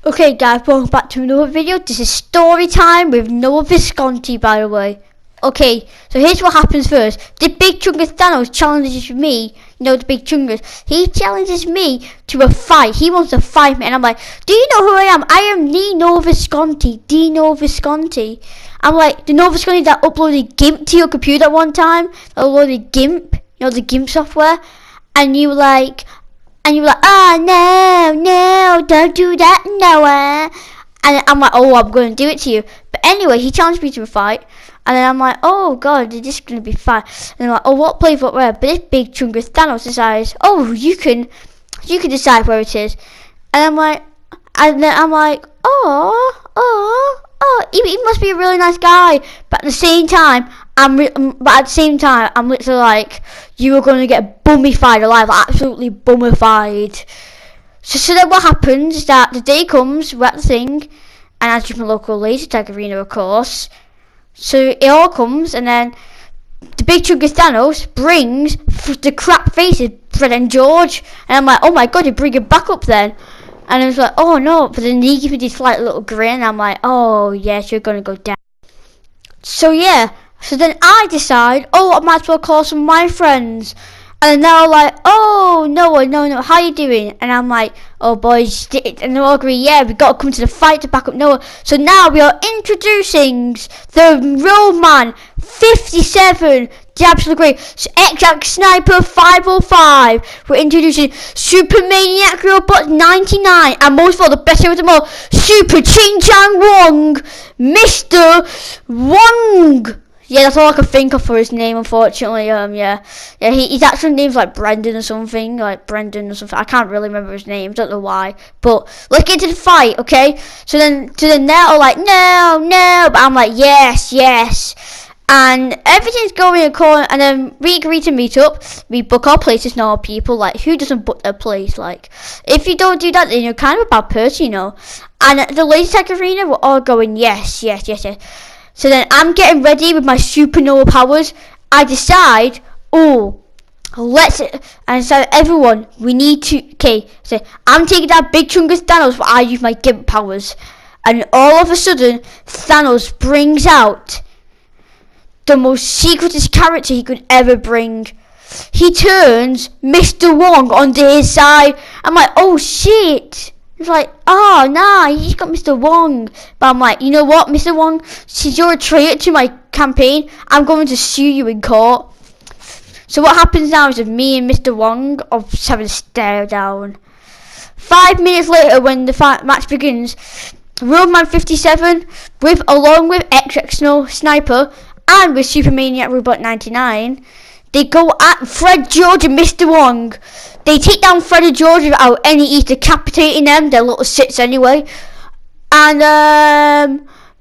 Okay guys, welcome back to another video. This is story time with Noah Visconti, by the way. Okay, so here's what happens first. The big chungus Thanos challenges me, the big chungus. He challenges me to a fight. He wants to fight me, and I'm like, do you know who I am? I am the Noah Visconti. The Noah Visconti. I'm like, the Noah Visconti that uploaded GIMP to your computer at one time. Uploaded GIMP, the GIMP software. And you were like, oh no, don't do that, Noah. And I'm like, oh, I'm going to do it to you. But anyway, he challenged me to a fight. And then I'm like, oh god, is this going to be fun? And I'm like, oh, what place, what where? But this big chungus Thanos decides, oh, you can decide where it is. And I'm like, oh, he must be a really nice guy. But at the same time, I'm literally like, you are going to get bummified alive, absolutely bummified. So then what happens is that the day comes, we're at the thing, and I jump in a local laser tag arena, of course. So it all comes, and then the big chungus Thanos brings the crap faces, Fred and George, and I'm like, oh my god, you bring it back up then. And I was like, oh no, but then he gives me this slight little grin, and I'm like, oh yes, you're gonna go down. So yeah, so then I decide, oh, I might as well call some of my friends. And they're all like, oh, Noah, how you doing? And I'm like, oh, boys, and they all agree, yeah, we got to come to the fight to back up Noah. So now we are introducing the real man, 57, the absolute great, Exact Sniper 505. We're introducing Super Maniac Robot 99, and most of all, the best of them all, Super Ching Chang Wong, Mr. Wong. Yeah, that's all I can think of for his name, unfortunately. His actual name's like Brendan or something. I can't really remember his name. Don't know why. But let's get to the fight, okay? So then they're all like, no. But I'm like, yes. And everything's going according. And then we agree to meet up. We book our places, normal people. Like, who doesn't book their place? Like, if you don't do that, then you're kind of a bad person, And at the laser tag arena, we're all going, yes. So then I'm getting ready with my supernova powers. I decide, and so everyone, we need to, so I'm taking that big chungus Thanos, but I use my GIMP powers. And all of a sudden, Thanos brings out the most secretest character he could ever bring. He turns Mr. Wong onto his side. I'm like, oh shit. It's like, oh, nah, he's got Mr. Wong. But I'm like, you know what, Mr. Wong? Since you're a traitor to my campaign, I'm going to sue you in court. So what happens now is that me and Mr. Wong are just having a stare down. 5 minutes later, when the match begins, Roadman 57, along with XX Sniper, and with Super Maniac Robot 99, they go at Fred, George, and Mr. Wong. They take down Fred and George without any ease, decapitating them. They're little shits anyway. And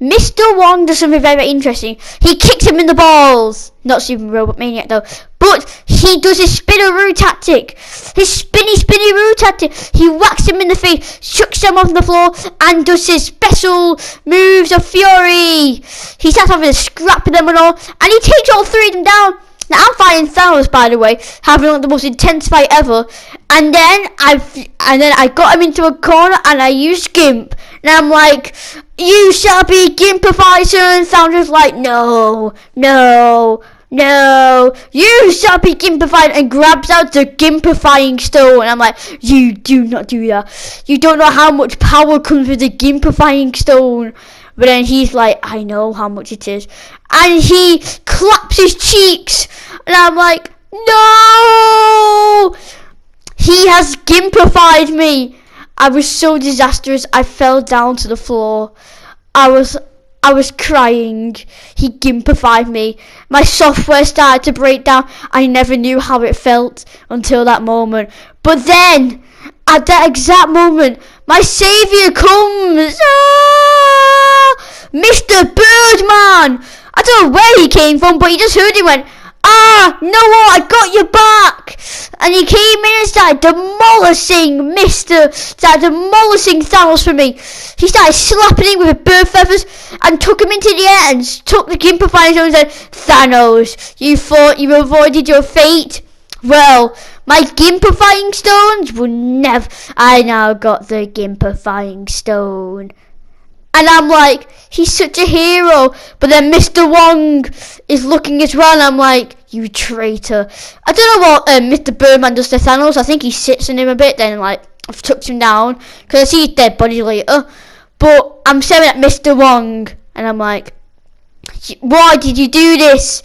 Mr. Wong does something very, very interesting. He kicks him in the balls. Not Super Robot Maniac though. But he does his spinneroo tactic. His spinny-roo tactic. He whacks him in the face, chucks him off the floor, and does his special moves of fury. He starts having a scrap with them and all. And he takes all three of them down. Now I'm fighting Thanos, by the way, having like the most intense fight ever. And then I got him into a corner and I used GIMP. And I'm like, you shall be GIMPified, sir. And Thanos was like, no, you shall be GIMPified, and grabs out the GIMPifying stone. And I'm like, you do not do that. You don't know how much power comes with the GIMPifying stone. But then he's like, I know how much it is. And he claps his cheeks. And I'm like, no! He has GIMPified me. I was so disastrous. I fell down to the floor. I was crying. He GIMPified me. My software started to break down. I never knew how it felt until that moment. But then, at that exact moment, my savior comes. Mr. Birdman! I don't know where he came from, but he just heard him went, Noah, I got your back! And he came in and started demolishing Thanos for me. He started slapping him with bird feathers and took him into the air and took the GIMPifying stone and said, Thanos, you thought you avoided your fate? Well, My gimpifying stones will never. I now got the gimpifying stone. And I'm like, he's such a hero. But then Mr. Wong is looking as well. And I'm like, you traitor. I don't know what Mr. Birdman does to Thanos. I think he sits on him a bit. Then like tucks him down. Because I see his dead body later. But I'm staring at Mr. Wong. And I'm like, why did you do this?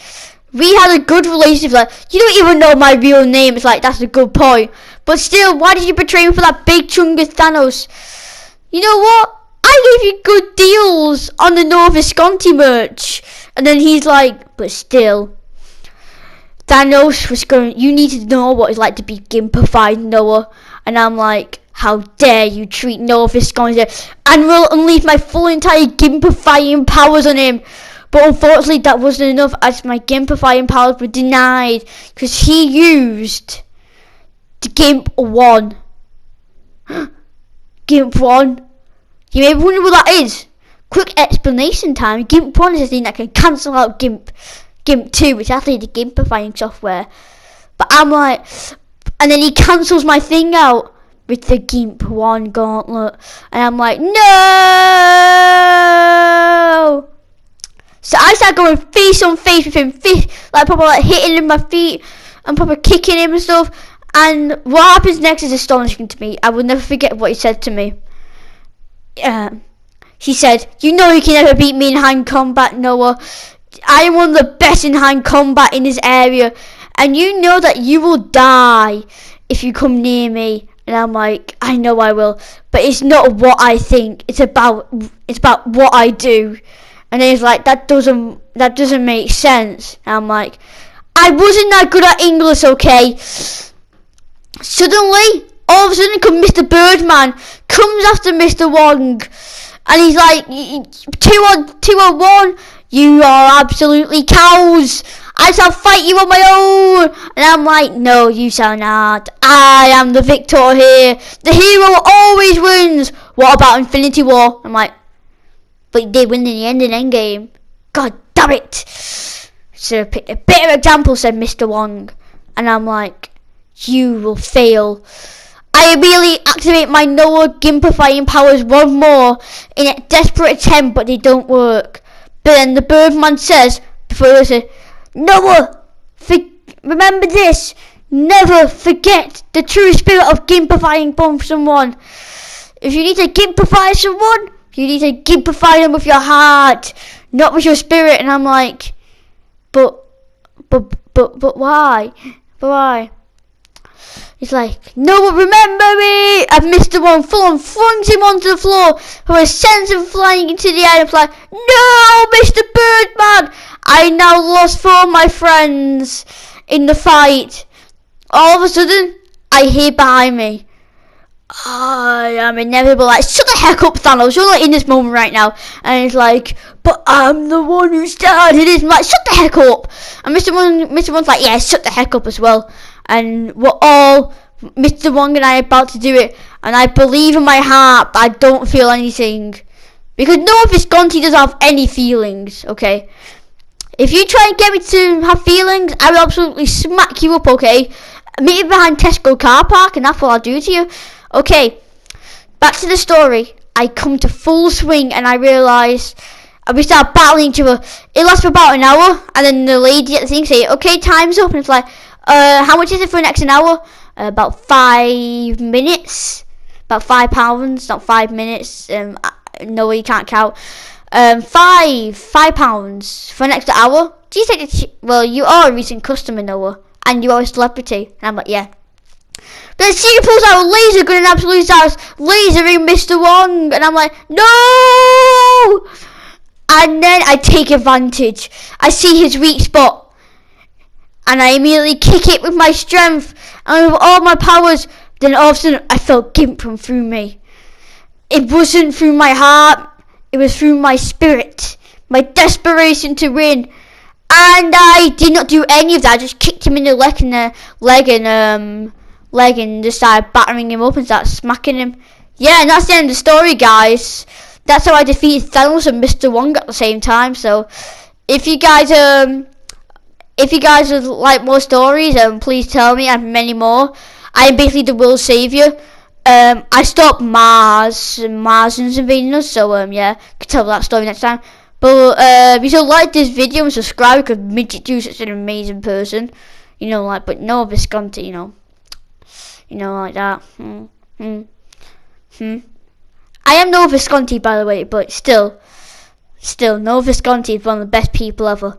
We had a good relationship. Like, you don't even know my real name. It's like, that's a good point. But still, why did you betray me for that big chunk of Thanos? You know what? I gave you good deals on the Noah Visconti merch. And then he's like, but still, Thanos was going, you need to know what it's like to be gimpified, Noah. And I'm like, how dare you treat Noah Visconti and will unleash my full entire gimpifying powers on him. But unfortunately that wasn't enough, as my gimpifying powers were denied because he used the Gimp 1. Gimp 1. You may be wondering what that is. Quick explanation time. Gimp 1 is a thing that can cancel out Gimp 2, which is actually the gimpifying software. But I'm like, and then he cancels my thing out with the Gimp 1 gauntlet. And I'm like, no! So I started going face on face with him, like probably like hitting him with my feet and probably kicking him and stuff. And what happens next is astonishing to me. I will never forget what he said to me. He said, you know you can never beat me in hand combat, Noah. I am one of the best in hand combat in this area. And you know that you will die if you come near me. And I'm like, I know I will. But it's not what I think. It's about what I do. And then he's like, that doesn't make sense. And I'm like, I wasn't that good at English, okay? Suddenly, all of a sudden, Mr. Birdman comes after Mr. Wong. And he's like, 2-on-1, you are absolutely cows. I shall fight you on my own. And I'm like, no, you shall not. I am the victor here. The hero always wins. What about Infinity War? I'm like, but he did win in the end in Endgame. God damn it. Should have picked a better example, said Mr. Wong. And I'm like, you will fail. I immediately activate my Noah gimpifying powers one more in a desperate attempt, but they don't work. But then the Birdman says, before he says, Noah, remember this. Never forget the true spirit of gimpifying someone. If you need to gimpify someone, you need to gimpify them with your heart, not with your spirit. And I'm like, but why? But why? He's like, no, remember me! And Mr. One full on flings him onto the floor, who sends him flying into the air. And it's like, no, Mr. Birdman! I now lost 4 of my friends in the fight. All of a sudden, I hear behind me, I am inevitable. Like, shut the heck up, Thanos. You're not in this moment right now. And he's like, but I'm the one who started it. I'm like, shut the heck up. And Mr. One's like, yeah, shut the heck up as well. And we're all, Mr. Wong and I are about to do it. And I believe in my heart, but I don't feel anything. Because Noah Visconti doesn't have any feelings, okay? If you try and get me to have feelings, I will absolutely smack you up, okay? Meet me behind Tesco car park, and that's what I'll do to you. Okay, back to the story. I come to full swing, and I realise we start battling each other. It lasts for about an hour, and then the lady at the thing say, okay, time's up. And it's like, how much is it for the next an hour? About 5 minutes. About £5, not 5 minutes. No, you can't count. £5 for an extra hour. Do you think it's, well, you are a recent customer, Noah, and you are a celebrity. And I'm like, yeah. But then she pulls out a laser gun and absolutely starts lasering Mr. Wong. And I'm like, no! And then I take advantage. I see his weak spot. And I immediately kick it with my strength and with all my powers. Then all of a sudden, I felt Gimp run through me. It wasn't through my heart. It was through my spirit. My desperation to win. And I did not do any of that. I just kicked him in the leg and just started battering him up and started smacking him. Yeah, and that's the end of the story, guys. That's how I defeated Thanos and Mr. Wong at the same time. So, if you guys if you guys would like more stories, please tell me, and many more. I am basically the world savior. I stopped Mars invading us, so yeah, could tell that story next time. But if you should like this video and subscribe, because Midget Dude's such an amazing person, you know, like, but no Visconti, you know, like that. I am no Visconti, by the way, but still, no Visconti is one of the best people ever.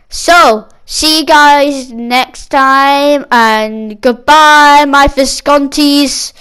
So, see you guys next time, and goodbye, my Viscontis.